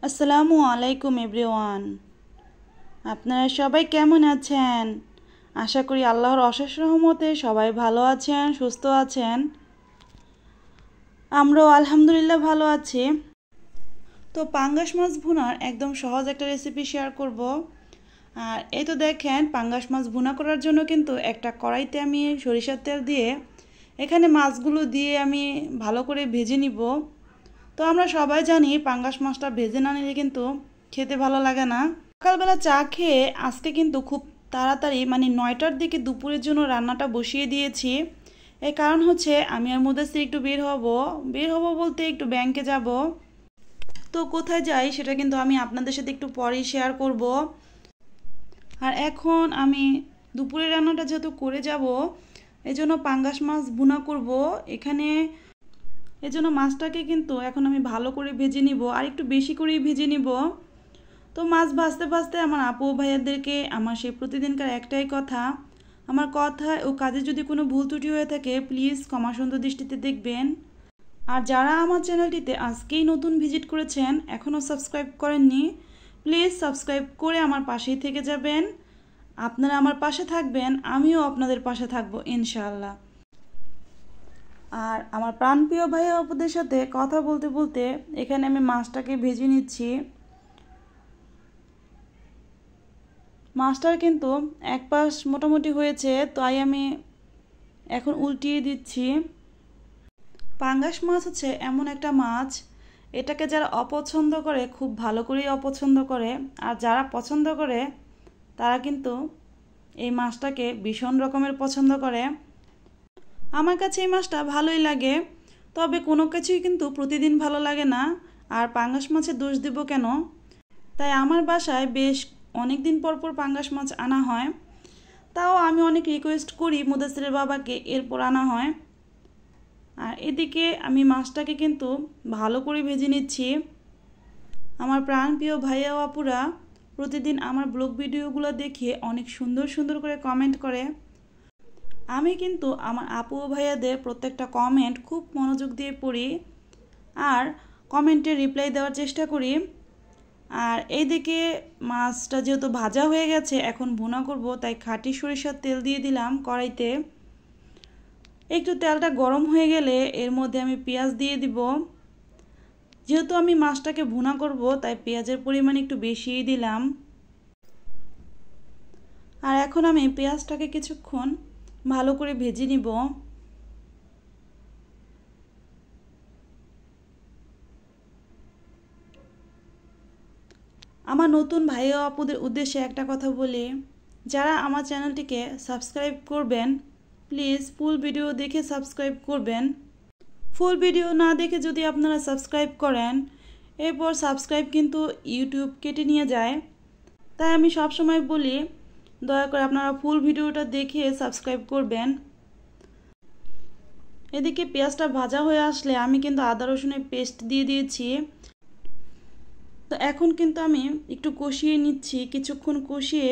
আসসালামু আলাইকুম এভরিওয়ান। আপনারা সবাই কেমন আছেন? আশা করি আল্লাহর অশেষ রহমতে সবাই ভালো আছেন, সুস্থ আছেন। আমরাও আলহামদুলিল্লাহ ভালো আছি। তো পাঙ্গাস মাছ ভুনার একদম সহজ একটা রেসিপি শেয়ার করব। আর এই তো দেখেন, পাঙ্গাস মাছ ভুনা করার জন্য কিন্তু একটা কড়াইতে আমি সরিষার তেল দিয়ে এখানে মাছগুলো দিয়ে আমি ভালো করে ভেজে নিব। তো আমরা সবাই জানি পাঙ্গাস মাছটা ভেজে না নিলে কিন্তু খেতে ভালো লাগে না। সকালবেলা চা খেয়ে আজকে কিন্তু খুব তাড়াতাড়ি 9টার দিকে দুপুরের জন্য রান্নাটা বসিয়ে দিয়েছি। এর কারণ হচ্ছে আমি আর মধ্যে একটু বের হব বলতে একটু ব্যাংকে যাব। তো কোথায় যাই সেটা কিন্তু আমি আপনাদের সাথে একটু পরেই শেয়ার করব। আর এখন আমি দুপুরের রান্নাটা যেহেতু করে যাব, এজন্য পাঙ্গাস মাছ ভুনা করব। এখানে এজন্য মাছটাকে কিন্তু এখন আমি ভালো করে ভেজে নিব, আর একটু বেশি করেই ভেজে নিব। তো মাছ ভাজতে ভাজতে আমার আপু ভাইয়াদেরকে আমার সেই প্রতিদিনকার একটাই কথা, আমার কথায় ও কাজে যদি কোনো ভুল ত্রুটি হয়ে থাকে প্লিজ ক্ষমা সুন্দর দৃষ্টিতে দেখবেন। আর যারা আমার চ্যানেলটিতে আজকেই নতুন ভিজিট করেছেন, এখনও সাবস্ক্রাইব করেননি, প্লিজ সাবস্ক্রাইব করে আমার পাশেই থেকে যাবেন। আপনারা আমার পাশে থাকবেন, আমিও আপনাদের পাশে থাকবো ইনশাআল্লাহ। আর আমার প্রাণপ্রিয় ভাইয়া আপুদের সাথে কথা বলতে বলতে এখানে আমি মাছটাকে ভেজে নিচ্ছি। মাছটার কিন্তু এক পাশ মোটামুটি হয়েছে, তাই আমি এখন উল্টিয়ে দিচ্ছি। পাঙ্গাস মাছ হচ্ছে এমন একটা মাছ, এটাকে যারা অপছন্দ করে খুব ভালো করেই অপছন্দ করে, আর যারা পছন্দ করে তারা কিন্তু এই মাছটাকে ভীষণ রকমের পছন্দ করে। আমার কাছে এই মাছটা ভালোই লাগে, তবে কোনো কিছুই কিন্তু প্রতিদিন ভালো লাগে না। আর পাঙ্গাস মাছের দোষ দিব কেন? তাই আমার বাসায় বেশ অনেক দিন পর পর পাঙ্গাস মাছ আনা হয়, তাও আমি অনেক রিকোয়েস্ট করি মুদাসিরের বাবাকে, এরপর আনা হয়। আর এদিকে আমি মাছটাকে কিন্তু ভালো করে ভেজে নিচ্ছি। আমার প্রাণপ্রিয় ভাইয়া আপুরা প্রতিদিন আমার ব্লগ ভিডিওগুলো দেখে অনেক সুন্দর সুন্দর করে কমেন্ট করে। আমি কিন্তু আমার আপু ভাইয়াদের প্রত্যেকটা কমেন্ট খুব মনোযোগ দিয়ে পড়ি আর কমেন্টে রিপ্লাই দেওয়ার চেষ্টা করি। আর এইদিকে মাছটা যেহেতু ভাজা হয়ে গেছে, এখন ভুনা করব, তাই খাঁটি সরিষার তেল দিয়ে দিলাম কড়াইতে। একটু তেলটা গরম হয়ে গেলে এর মধ্যে আমি পেঁয়াজ দিয়ে দিব। যেহেতু আমি মাছটাকে ভুনা করব, তাই পেঁয়াজের পরিমাণ একটু বেশিই দিলাম। আর এখন আমি পেঁয়াজটাকে কিছুক্ষণ ভালো করে ভেজে নিব। আমার নতুন ভাই ও আপুদের উদ্দেশ্যে একটা কথা বলি, যারা আমার চ্যানেলটিকে সাবস্ক্রাইব করবেন প্লিজ ফুল ভিডিও দেখে সাবস্ক্রাইব করবেন। ফুল ভিডিও না দেখে যদি আপনারা সাবস্ক্রাইব করেন, এরপর সাবস্ক্রাইব কিন্তু ইউটিউব কেটে নিয়ে যায়। তাই আমি সবসময় বলি দয়া করে আপনারা ফুল ভিডিওটা দেখে সাবস্ক্রাইব করবেন। এদিকে পেঁয়াজটা ভাজা হয়ে আসলে আমি কিন্তু আদা রসুনের পেস্ট দিয়ে দিয়েছি। তো এখন কিন্তু আমি একটু কষিয়ে নিচ্ছি, কিছুক্ষণ কষিয়ে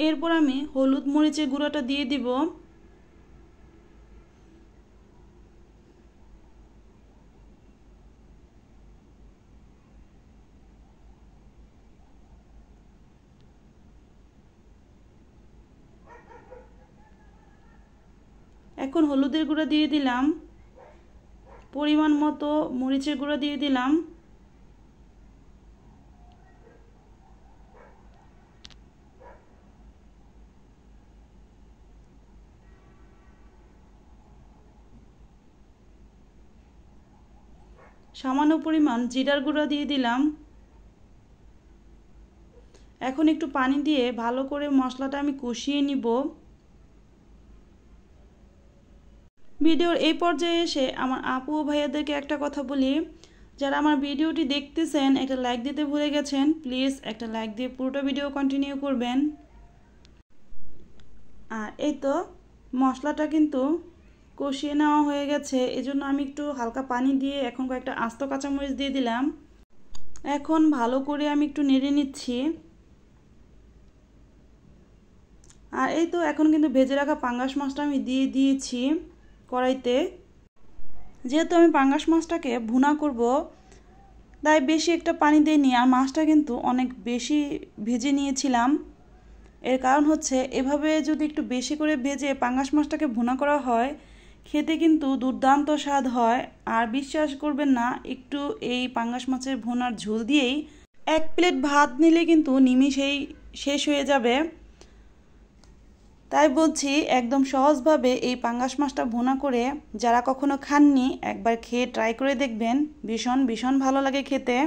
এরপর আমি হলুদ মরিচের গুঁড়োটা দিয়ে দিব। এখন হলুদের গুঁড়া দিয়ে দিলাম, পরিমাণ মতো মরিচের গুঁড়া দিয়ে দিলাম। সামান্য পরিমাণ জিরার গুঁড়া দিয়ে দিলাম। এখন একটু পানি দিয়ে ভালো করে মশলাটা আমি কষিয়ে নিব। ভিডিওর এই পর্যায়ে এসে আমার আপু ও ভাইয়াদেরকে একটা কথা বলি, যারা আমার ভিডিওটি দেখতেছেন একটা লাইক দিতে ভুলে গেছেন, প্লিজ একটা লাইক দিয়ে পুরোটা ভিডিও কন্টিনিউ করবেন। আর এই তো মশলাটা কিন্তু কষিয়ে নেওয়া হয়ে গেছে, এজন্য আমি একটু হালকা পানি দিয়ে এখন কয়েকটা আস্ত কাঁচামরিচ দিয়ে দিলাম। এখন ভালো করে আমি একটু নেড়ে নিচ্ছি। আর এই তো এখন কিন্তু ভেজে রাখা পাঙ্গাস মাছটা আমি দিয়ে দিয়েছি কড়াইতে। যেহেতু আমি পাঙ্গাস মাছটাকে ভুনা করব, তাই বেশি একটা পানি দিইনি। আর মাছটা কিন্তু অনেক বেশি ভেজে নিয়েছিলাম। এর কারণ হচ্ছে এভাবে যদি একটু বেশি করে ভেজে পাঙ্গাস মাছটাকে ভুনা করা হয়, খেতে কিন্তু দুর্দান্ত স্বাদ হয়। আর বিশ্বাস করবেন না, একটু এই পাঙ্গাস মাছের ভুনার ঝোল দিয়েই 1 প্লেট ভাত নিলে কিন্তু নিমিষেই শেষ হয়ে যাবে। তাই বলছি, একদম সহজভাবে এই পাঙ্গাস মাছটা ভুনা করে যারা কখনো খাননি একবার খেয়ে ট্রাই করে দেখবেন, ভীষণ ভীষণ ভালো লাগে খেতে।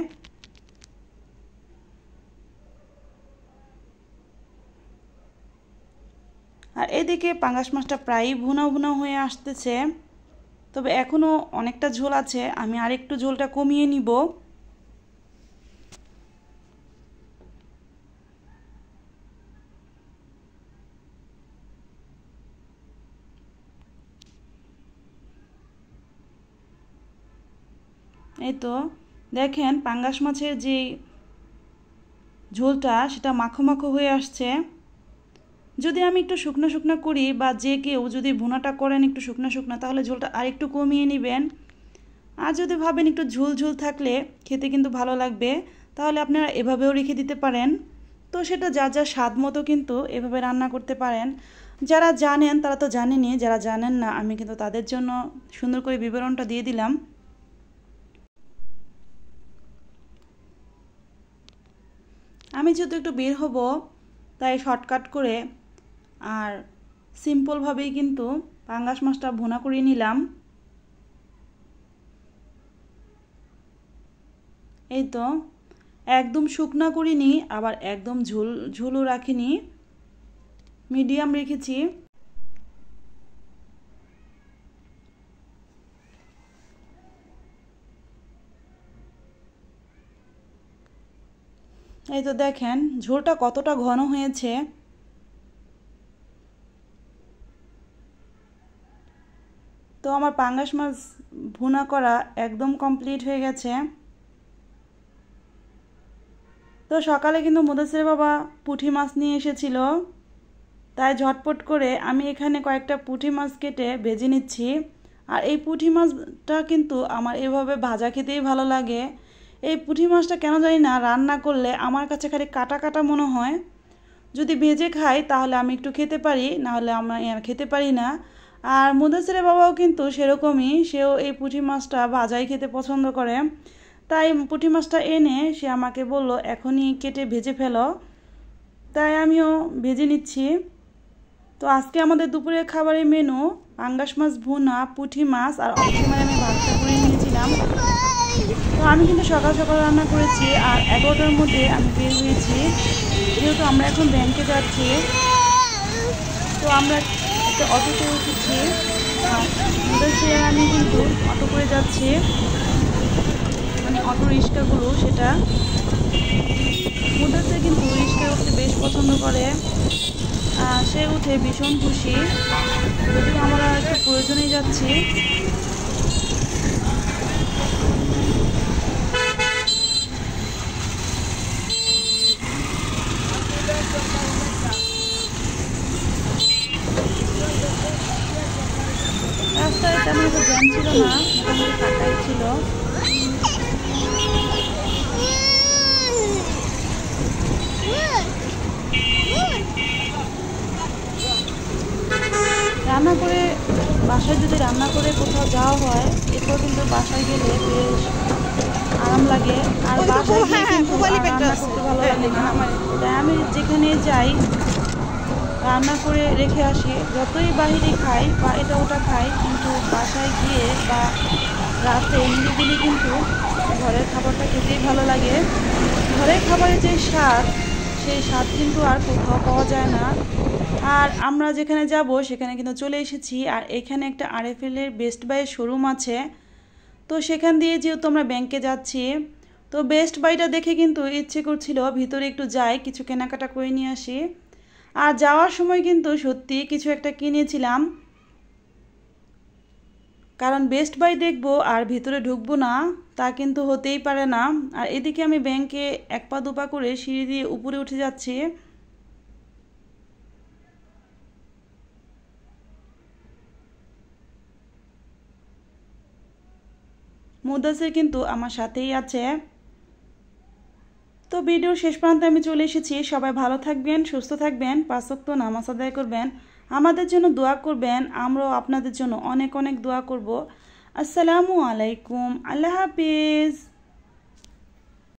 আর এদিকে পাঙ্গাস মাছটা প্রায়ই ভুনা ভুনা হয়ে আসতেছে, তবে এখনও অনেকটা ঝোল আছে, আমি আরেকটু ঝোলটা কমিয়ে নিব। এই তো দেখেন পাঙ্গাস মাছের যে ঝোলটা সেটা মাখো মাখো হয়ে আসছে। যদি আমি একটু শুকনো শুকনো করি বা যে কেউ যদি ভুনাটা করেন একটু শুকনো শুকনো, তাহলে ঝোলটা আর একটু কমিয়ে নেবেন। আর যদি ভাবেন একটু ঝোল ঝোল থাকলে খেতে কিন্তু ভালো লাগবে, তাহলে আপনারা এভাবেও রেখে দিতে পারেন। তো সেটা যার যার স্বাদ মতো কিন্তু এভাবে রান্না করতে পারেন। যারা জানেন তারা তো জানেনই, যারা জানেন না আমি কিন্তু তাদের জন্য সুন্দর করে বিবরণটা দিয়ে দিলাম। আমি যেহেতু একটু বের হব, তাই শর্টকাট করে আর সিম্পলভাবেই কিন্তু পাঙ্গাস মাছটা ভুনা করে নিলাম। এই তো একদম শুকনা করিনি, আবার একদম ঝোলও রাখিনি, মিডিয়াম রেখেছি। এই তো দেখেন ঝোলটা কতটা ঘন হয়েছে। তো আমার পাঙ্গাস মাছ ভুনা করা একদম কমপ্লিট হয়ে গেছে। তো সকালে কিন্তু মুদাসির বাবা পুঁটি মাছ নিয়ে এসেছিল, তাই ঝটপট করে আমি এখানে কয়েকটা পুঁটি মাছ কেটে ভেজে নিচ্ছি। আর এই পুঁটি মাছটা কিন্তু আমার এভাবে ভাজা খেতেই ভালো লাগে। এই পুঁটি মাছটা কেন জানি না রান্না করলে আমার কাছে খালি কাটা কাটা মনে হয়। যদি ভেজে খাই তাহলে আমি একটু খেতে পারি, নাহলে আমি আর খেতে পারি না। আর মুদাসিরের বাবাও কিন্তু সেরকমই, সেও এই পুঁটি মাছটা ভাজাই খেতে পছন্দ করে। তাই পুঁটি মাছটা এনে সে আমাকে বলল এখনই কেটে ভেজে ফেলো, তাই আমিও ভেজে নিচ্ছি। তো আজকে আমাদের দুপুরের খাবারের মেনু পাঙ্গাস মাছ ভুনা, পুঁটি মাছ, আর অনেক সময় আমি ভাতটা করে নিয়েছিলাম। তো আমি কিন্তু সকাল সকাল রান্না করেছি, আর 11টার মধ্যে আমি বের হয়েছি, যেহেতু আমরা এখন ব্যাংকে যাচ্ছি। তো আমরা একটা অটোতে উঠেছি, আর আমি কিন্তু অটো করে যাচ্ছি, মানে অটো রিক্সাগুলো সেটা। মুদাসে কিন্তু রিক্সায় উঠতে বেশ পছন্দ করে, সে উঠে ভীষণ খুশি। যদিও আমরা একটু প্রয়োজনেই যাচ্ছি। রাস্তায় তেমন একটা জ্যাম ছিল না, মোটামুটি ফাঁকাই ছিল। রান্না করে বাসায় যদি রান্না করে কোথাও যাওয়া হয়, এরপর কিন্তু বাসায় গেলে বেশ আরাম লাগে। আর বাসায় গিয়ে কিন্তু রান্না করতে ভালো লাগে না। তাই আমি যেখানে যাই রান্না করে রেখে আসি, যতই বাহিরে খাই বা এটা ওটা খাই, কিন্তু বাসায় গিয়ে বা রাতে নিরিবিলি কিন্তু ঘরের খাবারটা খেতেই ভালো লাগে। ঘরের খাবারের যে স্বাদ, সেই স্বাদ কিন্তু আর কোথাও পাওয়া যায় না। আর আমরা যেখানে যাব সেখানে কিন্তু চলে এসেছি, আর এখানে একটা আরএফএলের বেস্ট বাইয়ের শোরুম আছে। তো সেখান দিয়ে যেহেতু আমরা ব্যাংকে যাচ্ছি, তো বেস্ট বাইটা দেখে কিন্তু ইচ্ছে করছিল ভিতরে একটু যাই, কিছু কেনাকাটা করে নিয়ে আসি। আর যাওয়ার সময় কিন্তু সত্যি কিছু একটা কিনেছিলাম, কারণ বেস্ট বাই দেখবো আর ভিতরে ঢুকবো না তা কিন্তু হতেই পারে না। আর এদিকে আমি ব্যাংকে 1 পা 2 পা করে সিঁড়ি দিয়ে উপরে উঠে যাচ্ছি। মুদাসির কিন্তু আমার সাথেই আছে। তো ভিডিওর শেষ প্রান্তে আমি চলে এসেছি। সবাই ভালো থাকবেন, সুস্থ থাকবেন, 5 ওয়াক্ত নামাজ আদায় করবেন, আমাদের জন্য দোয়া করবেন, আমরাও আপনাদের জন্য অনেক অনেক দোয়া করব। আসসালামু আলাইকুম, আল্লাহ হাফিজ।